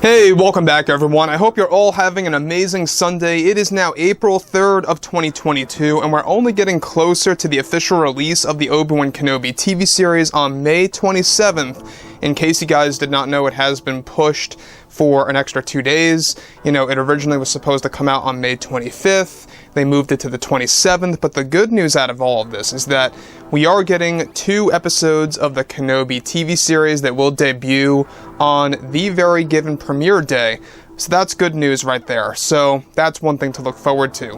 Hey, welcome back everyone. I hope you're all having an amazing Sunday. It is now April 3rd of 2022, and we're only getting closer to the official release of the Obi-Wan Kenobi TV series on May 27th. In case you guys did not know, it has been pushed for an extra 2 days. You know, it originally was supposed to come out on May 25th. They moved it to the 27th, but the good news out of all of this is that we are getting 2 episodes of the Kenobi TV series that will debut on the very given premiere day. So that's good news right there. So that's one thing to look forward to.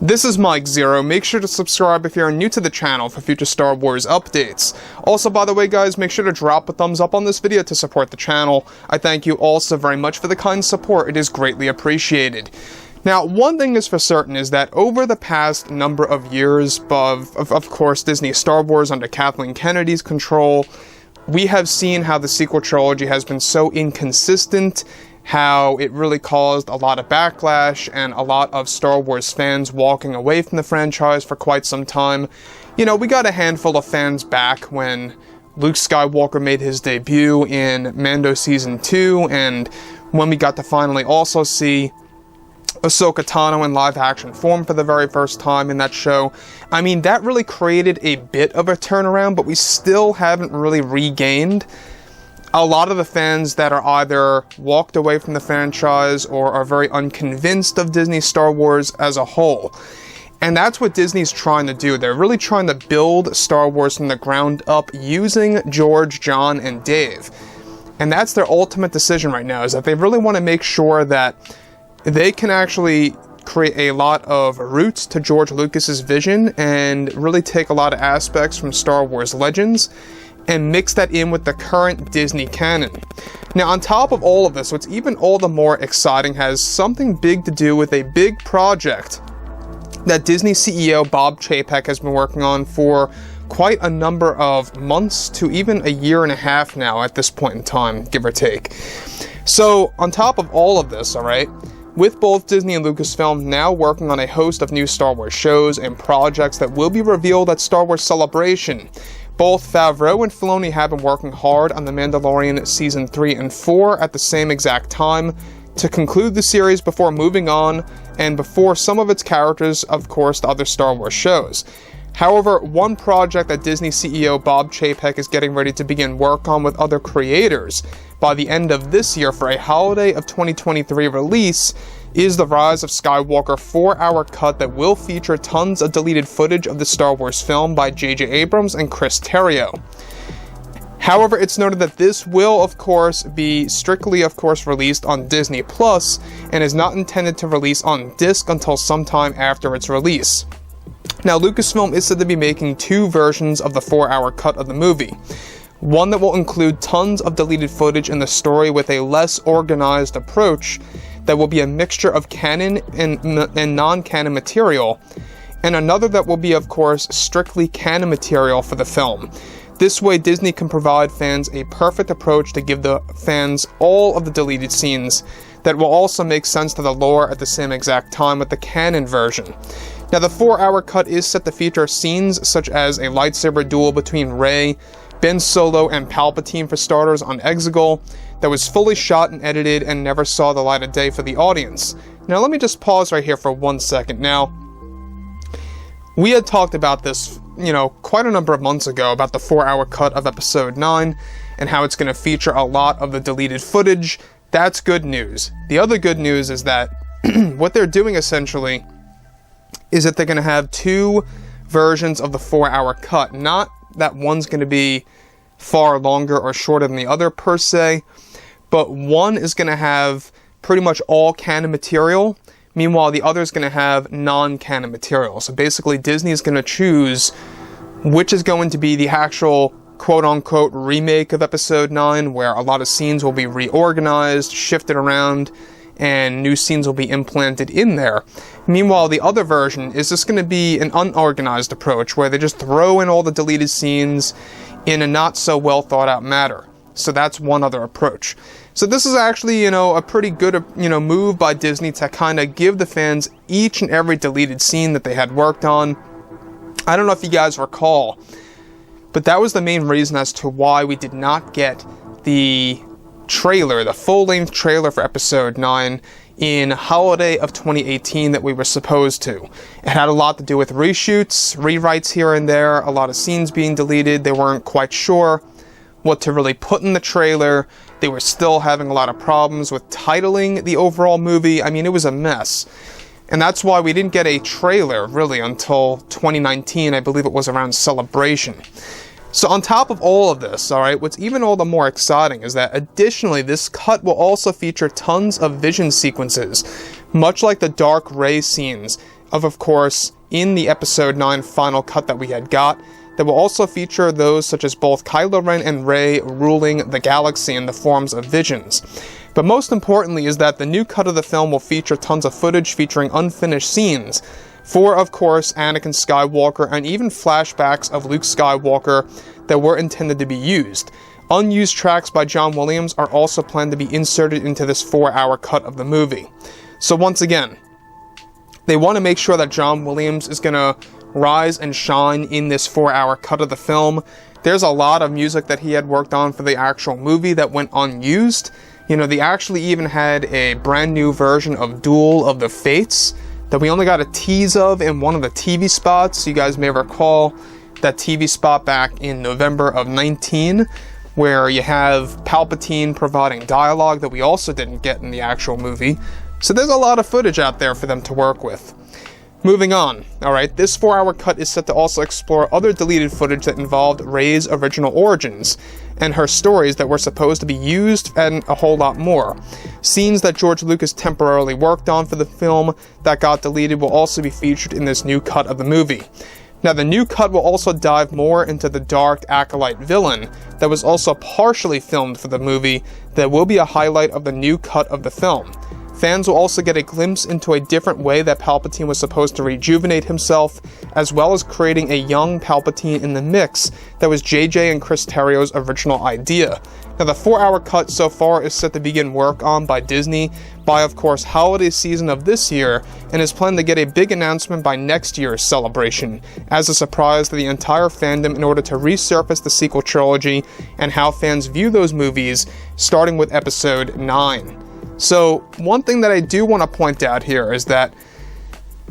This is Mike Zero. Make sure to subscribe if you're new to the channel for future Star Wars updates. Also, by the way, guys, make sure to drop a thumbs up on this video to support the channel. I thank you all so very much for the kind support. It is greatly appreciated. Now, one thing is for certain is that over the past number of years of course, Disney Star Wars under Kathleen Kennedy's control, we have seen how the sequel trilogy has been so inconsistent, how it really caused a lot of backlash and a lot of Star Wars fans walking away from the franchise for quite some time. You know, we got a handful of fans back when Luke Skywalker made his debut in Mando Season 2, and when we got to finally also see Ahsoka Tano in live-action form for the very first time in that show. I mean, that really created a bit of a turnaround, but we still haven't really regained a lot of the fans that are either walked away from the franchise or are very unconvinced of Disney Star Wars as a whole. And that's what Disney's trying to do. They're really trying to build Star Wars from the ground up using George, John, and Dave. And that's their ultimate decision right now, is that they really want to make sure that they can actually create a lot of roots to George Lucas's vision and really take a lot of aspects from Star Wars Legends and mix that in with the current Disney canon. Now, on top of all of this, what's even all the more exciting has something big to do with a big project that Disney CEO Bob Chapek has been working on for quite a number of months to even a year and a half now at this point in time, give or take. So, on top of all of this, alright, with both Disney and Lucasfilm now working on a host of new Star Wars shows and projects that will be revealed at Star Wars Celebration, both Favreau and Filoni have been working hard on The Mandalorian Season 3 and 4 at the same exact time to conclude the series before moving on, and before some of its characters, of course, to other Star Wars shows. However, one project that Disney CEO Bob Chapek is getting ready to begin work on with other creators by the end of this year for a holiday of 2023 release is the Rise of Skywalker 4-hour cut that will feature tons of deleted footage of the Star Wars film by J.J. Abrams and Chris Terrio. However, it's noted that this will, of course, be strictly, released on Disney Plus and is not intended to release on disc until sometime after its release. Now, Lucasfilm is said to be making 2 versions of the 4-hour cut of the movie. One that will include tons of deleted footage in the story with a less organized approach that will be a mixture of canon and non-canon material, and another that will be, of course, strictly canon material for the film. This way, Disney can provide fans a perfect approach to give the fans all of the deleted scenes that will also make sense to the lore at the same exact time with the canon version. Now, the 4-hour cut is set to feature scenes such as a lightsaber duel between Rey, Ben Solo, and Palpatine for starters on Exegol that was fully shot and edited and never saw the light of day for the audience. Now, let me just pause right here for 1 second. Now, we had talked about this, quite a number of months ago about the 4-hour cut of Episode 9 and how it's going to feature a lot of the deleted footage. That's good news. The other good news is that what they're doing essentially is that they're going to have 2 versions of the 4-hour cut. Not that one's going to be far longer or shorter than the other per se, but one is going to have pretty much all canon material, meanwhile the other is going to have non-canon material. So basically Disney is going to choose which is going to be the actual quote-unquote remake of Episode 9, where a lot of scenes will be reorganized, shifted around, and new scenes will be implanted in there. Meanwhile, the other version is just going to be an unorganized approach, where they just throw in all the deleted scenes in a not so well thought out manner. So that's one other approach. So this is actually, a pretty good, move by Disney to kind of give the fans each and every deleted scene that they had worked on. I don't know if you guys recall, but that was the main reason as to why we did not get the trailer, the full-length trailer for Episode 9 in holiday of 2018 that we were supposed to. It had a lot to do with reshoots, rewrites here and there, a lot of scenes being deleted. They weren't quite sure what to really put in the trailer. They were still having a lot of problems with titling the overall movie. I mean, it was a mess. And that's why we didn't get a trailer, really, until 2019. I believe it was around Celebration. So on top of all of this, alright, what's even all the more exciting is that additionally, this cut will also feature tons of vision sequences, much like the dark Rey scenes of course, in the Episode 9 final cut that we had got, that will also feature those such as both Kylo Ren and Rey ruling the galaxy in the forms of visions. But most importantly is that the new cut of the film will feature tons of footage featuring unfinished scenes for, of course, Anakin Skywalker and even flashbacks of Luke Skywalker that were intended to be used. Unused tracks by John Williams are also planned to be inserted into this 4-hour cut of the movie. So once again, they want to make sure that John Williams is going to rise and shine in this 4-hour cut of the film. There's a lot of music that he had worked on for the actual movie that went unused. You know, they actually even had a brand new version of Duel of the Fates that we only got a tease of in one of the TV spots. You guys may recall that TV spot back in November of 19, where you have Palpatine providing dialogue that we also didn't get in the actual movie. So there's a lot of footage out there for them to work with. Moving on, alright, this 4-hour cut is set to also explore other deleted footage that involved Rey's original origins, and her stories that were supposed to be used, and a whole lot more. Scenes that George Lucas temporarily worked on for the film that got deleted will also be featured in this new cut of the movie. Now, the new cut will also dive more into the dark acolyte villain that was also partially filmed for the movie that will be a highlight of the new cut of the film. Fans will also get a glimpse into a different way that Palpatine was supposed to rejuvenate himself, as well as creating a young Palpatine in the mix that was JJ and Chris Terrio's original idea. Now, the 4-hour cut so far is set to begin work on by Disney by, of course, holiday season of this year, and is planned to get a big announcement by next year's Celebration, as a surprise to the entire fandom in order to resurface the sequel trilogy and how fans view those movies, starting with Episode 9. So, one thing that I do want to point out here is that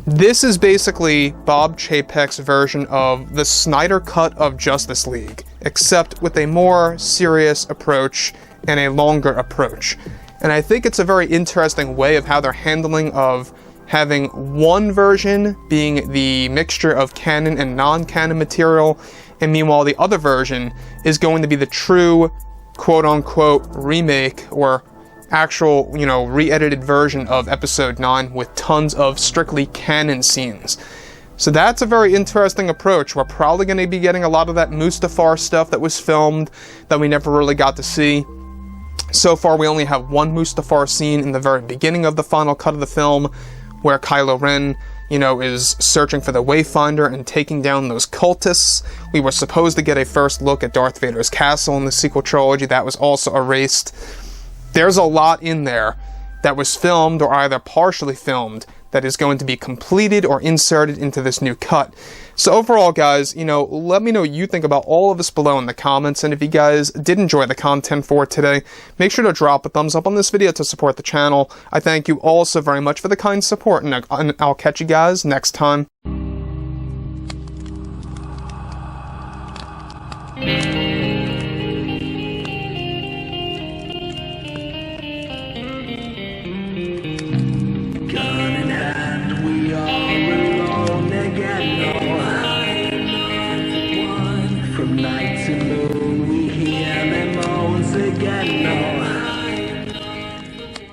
this is basically Bob Chapek's version of the Snyder Cut of Justice League, except with a more serious approach and a longer approach. And I think it's a very interesting way of how they're handling of having one version being the mixture of canon and non-canon material, and meanwhile the other version is going to be the true quote-unquote remake or actual, re-edited version of Episode 9 with tons of strictly canon scenes. So that's a very interesting approach. We're probably going to be getting a lot of that Mustafar stuff that was filmed that we never really got to see. So far, we only have one Mustafar scene in the very beginning of the final cut of the film, where Kylo Ren, is searching for the Wayfinder and taking down those cultists. We were supposed to get a first look at Darth Vader's castle in the sequel trilogy. That was also erased. There's a lot in there that was filmed or either partially filmed that is going to be completed or inserted into this new cut. So overall, guys, let me know what you think about all of this below in the comments, and if you guys did enjoy the content for today, make sure to drop a thumbs up on this video to support the channel. I thank you all so very much for the kind support, and I'll catch you guys next time. From night